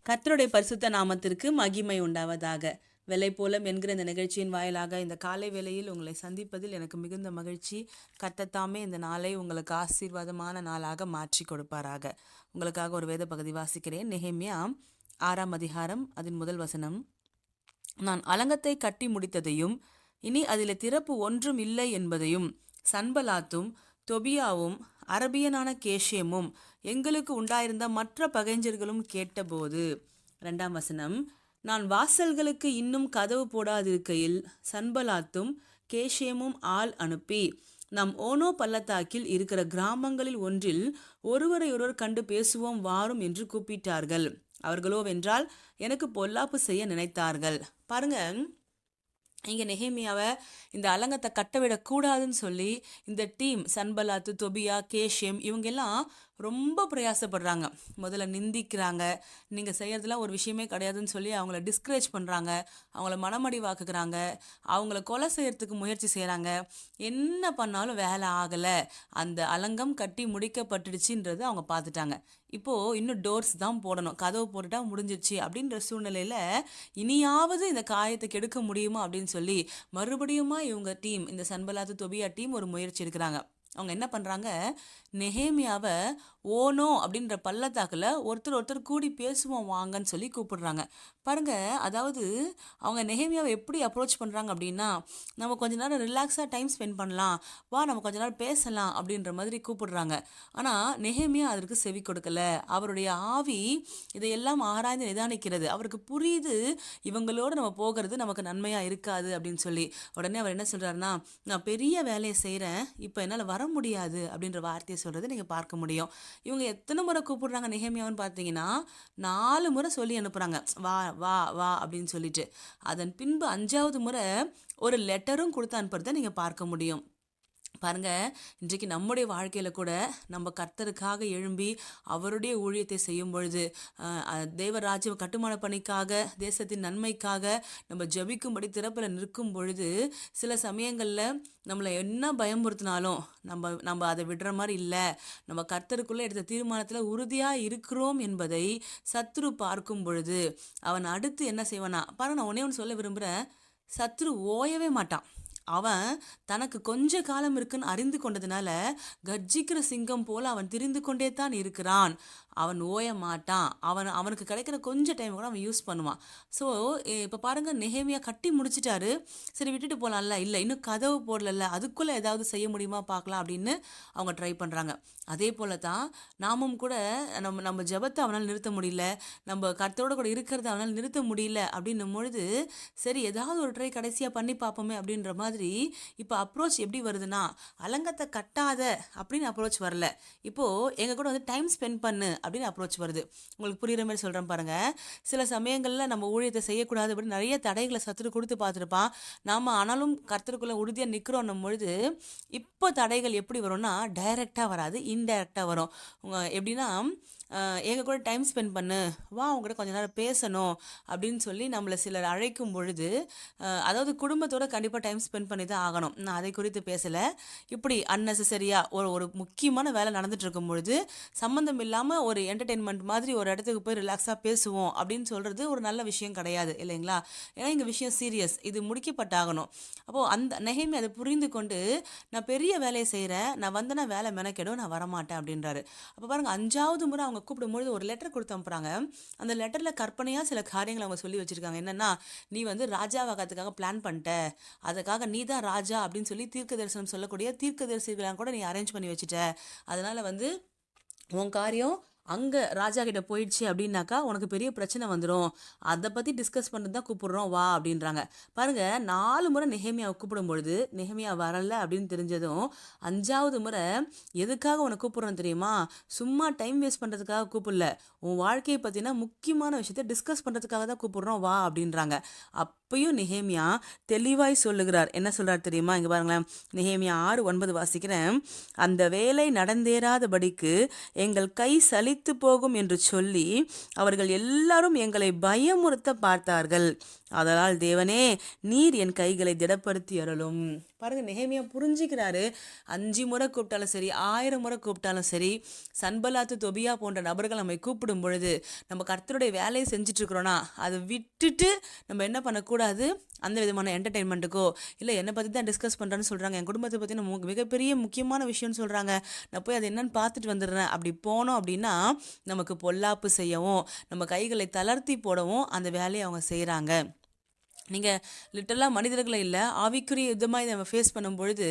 கர்த்தருடைய பரிசுத்த நாமத்திற்கு மகிமை உண்டாவதாக. வெள்ளை போலம் என்கிற இந்த நிகழ்ச்சியின் வாயிலாக இந்த காலை வேளையில் உங்களை சந்திப்பதில் எனக்கு மிகுந்த மகிழ்ச்சி. கர்த்தர் தாமே இந்த நாளை உங்களுக்கு ஆசீர்வாதமான நாளாக மாற்றி கொடுப்பாராக. உங்களுக்காக ஒரு வேத பகுதி வாசிக்கிறேன். நெகேமியா 6ஆம் அதிகாரம் அதன் முதல் வசனம். நான் அலங்கத்தை கட்டி முடித்ததையும் இனி அதில் திறப்பு ஒன்றும் இல்லை என்பதையும் சன்பலாத்தும் தொபியாவும் அரபியனான கேஷேமும் எங்களுக்கு உண்டாயிருந்த மற்ற பகைஞர்களும் கேட்டபோது. 2ஆம் வசனம். நான் வாசல்களுக்கு இன்னும் கதவு போடாதிருக்கையில் சன்பலாத்தும் கேஷேமும் ஆள் அனுப்பி நாம் ஓனோ பள்ளத்தாக்கில் இருக்கிற கிராமங்களில் ஒன்றில் ஒருவரையொருவர் கண்டு பேசுவோம் வாரும் என்று கூப்பிட்டார்கள். அவர்களோவென்றால் எனக்கு பொல்லாப்பு செய்ய நினைத்தார்கள். பாருங்க, இங்கே நெகேமியாவை இந்த அலங்கத்தை கட்டவிடக்கூடாதுன்னு சொல்லி இந்த டீம் சன்பலாத்து, தொபியா, கேஷேம் இவங்கெல்லாம் ரொம்ப பிரயாசப்படுறாங்க. முதல்ல நிந்திக்கிறாங்க, நீங்கள் செய்கிறதுலாம் ஒரு விஷயமே கிடையாதுன்னு சொல்லி அவங்கள டிஸ்கரேஜ் பண்ணுறாங்க, அவங்கள மனமடிவாக்குறாங்க, அவங்கள கொலை செய்யறதுக்கு முயற்சி செய்கிறாங்க. என்ன பண்ணாலும் வேலை ஆகலை. அந்த அலங்கம் கட்டி முடிக்கப்பட்டுடுச்சுன்றது அவங்க பார்த்துட்டாங்க. இப்போது இன்னும் டோர்ஸ் தான் போடணும், கதவு போட்டுட்டா முடிஞ்சிருச்சு அப்படின்ற சூழ்நிலையில் இனியாவது இந்த காயத்தை கெடுக்க முடியுமா அப்படின்னு சொல்லி மறுபடியுமா இவங்க டீம், இந்த சன்பலாத்து தொபியா டீம் ஒரு முயற்சி எடுக்கிறாங்க. அவங்க என்ன பண்ணுறாங்க, நெகேமியாவை ஓனோ அப்படின்ற பள்ளத்தாக்கில் ஒருத்தர் கூடி பேசுவோம் வாங்கன்னு சொல்லி கூப்பிடுறாங்க. பாருங்க, அதாவது அவங்க நெகேமியாவை எப்படி அப்ரோச் பண்ணுறாங்க அப்படின்னா, நம்ம கொஞ்ச நேரம் ரிலாக்ஸாக டைம் ஸ்பெண்ட் பண்ணலாம், வா நம்ம கொஞ்ச நேரம் பேசலாம் அப்படின்ற மாதிரி கூப்பிடுறாங்க. ஆனால் நெகேமியா அதற்கு செவி கொடுக்கல. அவருடைய ஆவி இதையெல்லாம் ஆராய்ந்து நிதானிக்கிறது. அவருக்கு புரியுது இவங்களோடு நம்ம போகிறது நமக்கு நன்மையாக இருக்காது அப்படின்னு சொல்லி. உடனே அவர் என்ன சொல்கிறாருன்னா, நான் பெரிய வேலையை செய்கிறேன், இப்போ என்னால் வர முடியாது அப்படின்ற வார்த்தையை சொல்கிறத நீங்கள் பார்க்க முடியும். இவங்க எத்தனை முறை கூப்பிடுறாங்க நெகேமியான்னு பார்த்தீங்கன்னா 4 முறை சொல்லி அனுப்புகிறாங்க, வா வா வா அப்படின்னு சொல்லிட்டு. அதன் பின்பு 5ஆவது முறை ஒரு லெட்டரும் கொடுத்து அனுப்புறதை நீங்கள் பார்க்க முடியும். பாருங்க, இன்றைக்கு நம்முடைய வாழ்க்கையில் கூட நம்ம கர்த்தருக்காக எழும்பி அவருடைய ஊழியத்தை செய்யும் பொழுது, தேவராஜ்ய கட்டுமான பணிக்காக, தேசத்தின் நன்மைக்காக நம்ம ஜபிக்கும்படி திறப்பில் நிற்கும் பொழுது சில சமயங்களில் நம்மளை என்ன பயமுறுத்தினாலும் நம்ம அதை விடுற மாதிரி இல்லை. நம்ம கர்த்தருக்குள்ளே எடுத்த தீர்மானத்தில் உறுதியாக இருக்கிறோம் என்பதை சத்ரு பார்க்கும் பொழுது அவன் அடுத்து என்ன செய்வானா பாருங்க. நான் ஒன்று சொல்ல விரும்புகிறேன், சத்ரு ஓயவே மாட்டான். அவன் தனக்கு கொஞ்ச காலம் இருக்குன்னு அறிந்து கொண்டதுனால கர்ஜிக்கிற சிங்கம் போல அவன் திரிந்து கொண்டே தான் இருக்கிறான். அவன் ஓய மாட்டான். அவனுக்கு கிடைக்கிற கொஞ்சம் டைம் கூட அவன் யூஸ் பண்ணுவான். ஸோ இப்போ பாருங்கள், நெகேமியா கட்டி முடிச்சிட்டாரு, சரி விட்டுட்டு போகலாம்ல, இல்லை இன்னும் கதவு போடல, அதுக்குள்ளே ஏதாவது செய்ய முடியுமா பார்க்கலாம் அப்படின்னு அவங்க ட்ரை பண்ணுறாங்க. அதே போல தான் நாமும் கூட நம்ம ஜபத்தை அவனால் நிறுத்த முடியல, நம்ம கர்த்தரோட கூட இருக்கிறத அவனால் நிறுத்த முடியல அப்படின்னும் பொழுது சரி ஏதாவது ஒரு ட்ரை கடைசியாக பண்ணி பார்ப்போமே அப்படின்ற மாதிரி இப்போ அப்ரோச் எப்படி வருதுன்னா, அலங்கத்தை கட்டாத அப்படின்னு அப்ரோச் வரல, இப்போது எங்கள் கூட வந்து டைம் ஸ்பெண்ட் பண்ணு அப்படின்னு அப்ரோச் வருது. உங்களுக்கு புரிகிற மாதிரி சொல்கிறேன் பாருங்க. சில சமயங்களில் நம்ம ஊழியத்தை செய்யக்கூடாது அப்படின்னு நிறைய தடைகளை சத்துரு கொடுத்து பார்த்துருப்பான். நாம் ஆனாலும் கர்த்தருக்குள்ளே உறுதியாக நிற்கிறோன்னும் பொழுது இப்போ தடைகள் எப்படி வரும்னா டைரெக்டாக வராது, இன்டைரக்டாக வரும். எப்படின்னா, எங்கள் கூட டைம் ஸ்பெண்ட் பண்ணு, வா உங்கள்கிட்ட கொஞ்ச நேரம் பேசணும் அப்படின்னு சொல்லி நம்மளை சிலர் அழைக்கும் பொழுது, அதாவது குடும்பத்தோடு கண்டிப்பாக டைம் ஸ்பெண்ட் பண்ணி தான் ஆகணும். நான் அதை குறித்து பேசலை. இப்படி அன்னெசரியாக ஒரு முக்கியமான வேலை நடந்துட்டு இருக்கும் பொழுது சம்மந்தம் இல்லாமல் ஒரு என்டர்டெயின்மெண்ட் மாதிரி ஒரு இடத்துக்கு போய் ரிலாக்ஸாக பேசுவோம் அப்படின்னு சொல்கிறது ஒரு நல்ல விஷயம் கிடையாது இல்லைங்களா? ஏன்னா இங்கே விஷயம் சீரியஸ், இது முடிக்கப்பட்டாகணும். அப்போது அந்த நெகேமியா அதை புரிந்து கொண்டு, நான் பெரிய வேலையை செய்கிறேன், நான் வந்தேன்னா வேலை மெனக்கெடும், நான் வரமாட்டேன் அப்படின்றாரு. அப்போ பாருங்கள், 5ஆவது முறை அவங்க கூப்பிடும்பொழுது ஒரு லெட்டர் கொடுத்து அனுப்புகிறாங்க. அந்த லெட்டரில் கற்பனையாக சில காரியங்களை அவங்க சொல்லி வச்சுருக்காங்க. என்னென்னா, நீ வந்து ராஜாவாகிறதுக்காக பிளான் பண்ணிட்ட, அதுக்காக நீ தான் ராஜா அப்படின்னு சொல்லி தீர்க்க தரிசனம் சொல்லக்கூடிய தீர்க்கதரிசிகளாக கூட நீ அரேஞ்ச் பண்ணி வச்சுட்ட. அதனால் வந்து உன் காரியம் அங்கே ராஜா கிட்ட போயிடுச்சு அப்படின்னாக்கா உனக்கு பெரிய பிரச்சனை வந்துடும், அதை பற்றி டிஸ்கஸ் பண்ணுறது தான் கூப்பிடுறோம் வா அப்படின்றாங்க. பாருங்கள், 4 முறை நெகேமியாவை கூப்பிடும்பொழுது நெகேமியா வரலை அப்படின்னு தெரிஞ்சதும் 5ஆவது முறை எதுக்காக உன்னை கூப்பிட்றோன்னு தெரியுமா? சும்மா டைம் வேஸ்ட் பண்ணுறதுக்காக கூப்பிடல, உன் வாழ்க்கையை பற்றினா முக்கியமான விஷயத்தை டிஸ்கஸ் பண்ணுறதுக்காக தான் கூப்பிடுறோம் வா அப்படின்றாங்க. அப்பயும் நெகேமியா தெளிவாய் சொல்லுகிறார். என்ன சொல்கிறார் தெரியுமா? இங்கே பாருங்களேன், நெகேமியா 6:9 வாசிக்கிறேன். அந்த வேலை நடந்தேறாதபடிக்கு எங்கள் கை சலித்து போகும் என்று சொல்லி அவர்கள் எல்லாரும் எங்களை பயமுறுத்த பார்த்தார்கள். அதனால் தேவனே, நீர் என் கைகளை திடப்படுத்தி அருளும். பாருங்க, நெகேமியா புரிஞ்சுக்கிறாரு. 5 முறை கூப்பிட்டாலும் சரி, 1000 முறை கூப்பிட்டாலும் சரி, சன்பலாத்து தொபியா போன்ற நபர்கள் நம்மை கூப்பிடும் பொழுது நம்ம கர்த்தருடைய வேலையை செஞ்சுட்டு இருக்கிறோன்னா அதை விட்டுட்டு நம்ம என்ன பண்ணக்கூடாது, அந்த விதமான என்டர்டெயின்மெண்ட்டுக்கோ இல்லை என்னை பற்றி தான் டிஸ்கஸ் பண்ணுறேன்னு சொல்கிறாங்க, என் குடும்பத்தை பற்றி நம்ம மிகப்பெரிய முக்கியமான விஷயம்னு சொல்கிறாங்க, நான் போய் அதை என்னன்னு பார்த்துட்டு வந்துடுறேன், அப்படி போனோம் அப்படின்னா நமக்கு பொல்லாப்பு செய்யவும் நம்ம கைகளை தளர்த்தி போடவும் அந்த வேலையை அவங்க செய்கிறாங்க. நீங்கள் லிட்டரலாக மனிதர்களை இல்லை, ஆவிக்குரிய யுத்தமாக இதை நம்ம ஃபேஸ் பண்ணும் பொழுது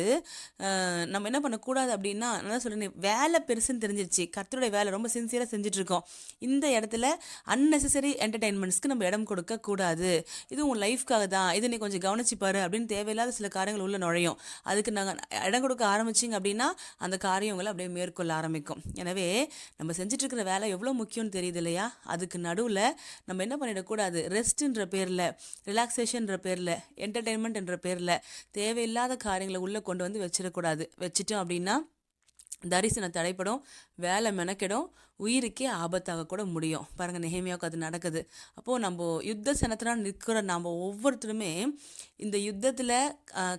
நம்ம என்ன பண்ணக்கூடாது அப்படின்னா, நான் சொல்கிறேன், வேலை பெருசுன்னு தெரிஞ்சிருச்சு, கர்த்தருடைய வேலை ரொம்ப சின்சியராக செஞ்சுட்ருக்கோம், இந்த இடத்துல அன்னெசரி என்டர்டெயின்மெண்ட்ஸ்க்கு நம்ம இடம் கொடுக்கக்கூடாது, இது உன் லைஃப்காக தான், இதை நீ கொஞ்சம் கவனிச்சுப்பாரு அப்படின்னு தேவையில்லாத சில காரியங்கள் உள்ள நுழையும். அதுக்கு நாங்கள் இடம் கொடுக்க ஆரம்பிச்சிங்க அப்படின்னா அந்த காரியங்களை அப்படியே மேற்கொள்ள ஆரம்பிக்கும். எனவே நம்ம செஞ்சிட்ருக்கிற வேலை எவ்வளோ முக்கியம்னு தெரியுது இல்லையா? அதுக்கு நடுவில் நம்ம என்ன பண்ணிடக்கூடாது, ரெஸ்ட்டுன்ற பேரில், ரிலாக்ஸேஷன்ற பேரில், என்டர்டெயின்மெண்ட் என்ற பேரில் தேவையில்லாத காரியங்களை உள்ளே கொண்டு வந்து வச்சிடக்கூடாது. வச்சுட்டோம் அப்படின்னா தரிசனம் தடைப்படும், வேலை மெனக்கெடும், உயிருக்கே ஆபத்தாக கூட முடியும். பாருங்கள், நெகேமியாவுக்கு அது நடக்குது. அப்போது நம்ம யுத்த சனத்தில் நிற்கிற நாம் ஒவ்வொருத்தருமே இந்த யுத்தத்தில்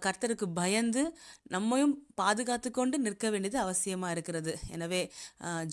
கர்த்தருக்கு பயந்து நம்மையும் பாதுகாத்து கொண்டு நிற்க வேண்டியது அவசியமாக இருக்கிறது. எனவே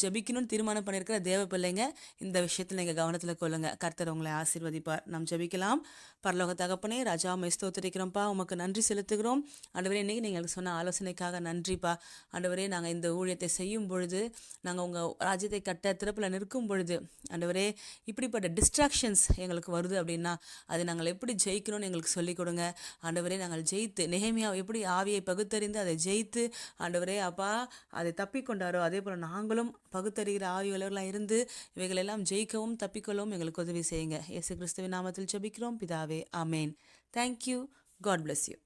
ஜபிக்கணும்னு தீர்மானம் பண்ணியிருக்கிற தேவ பிள்ளைங்க இந்த விஷயத்தில் நீங்கள் கவனத்தில் கொள்ளுங்கள். கர்த்தர் உங்களை ஆசீர்வதிப்பார். நாம் ஜபிக்கலாம். பரலோக தகப்பனே, ராஜா மை ஸ்தோத்திரிக்கிறோம்ப்பா, உமக்கு நன்றி செலுத்துகிறோம். ஆண்டவரே, இன்றைக்கி நீங்கள் சொன்ன ஆலோசனைக்காக நன்றிப்பா. ஆண்டவரே, நாங்கள் இந்த ஊழியத்தை செய்யும் பொழுது, நாங்கள் உங்கள் ராஜ்யத்தை கட்ட திறப்பில் நிற்கும் பொழுது, ஆண்டவரே, இப்படிப்பட்ட டிஸ்ட்ராக்ஷன்ஸ் எங்களுக்கு வருது அப்படின்னா அதை நாங்கள் எப்படி ஜெயிக்கணும்னு எங்களுக்கு சொல்லிக் கொடுங்க. ஆண்டவரே, நாங்கள் ஜெயித்து நெகேமியாவை எப்படி ஆவியை பகுத்தறிந்து அதை ஜெயித்து, ஆண்டவரே அப்பா, அதை தப்பிக்கொண்டாரோ அதே போல் நாங்களும் பகுத்தறிகிற ஆவியுள்ளவர்களாக இருந்து இவைகளெல்லாம் ஜெயிக்கவும் தப்பிக்கொள்ளவும் எங்களுக்கு உதவி செய்யுங்க. இயேசு கிறிஸ்துவின் நாமத்தில் ஜெபிக்கிறோம் பிதாவே, ஆமேன். தேங்க்யூ. God bless you.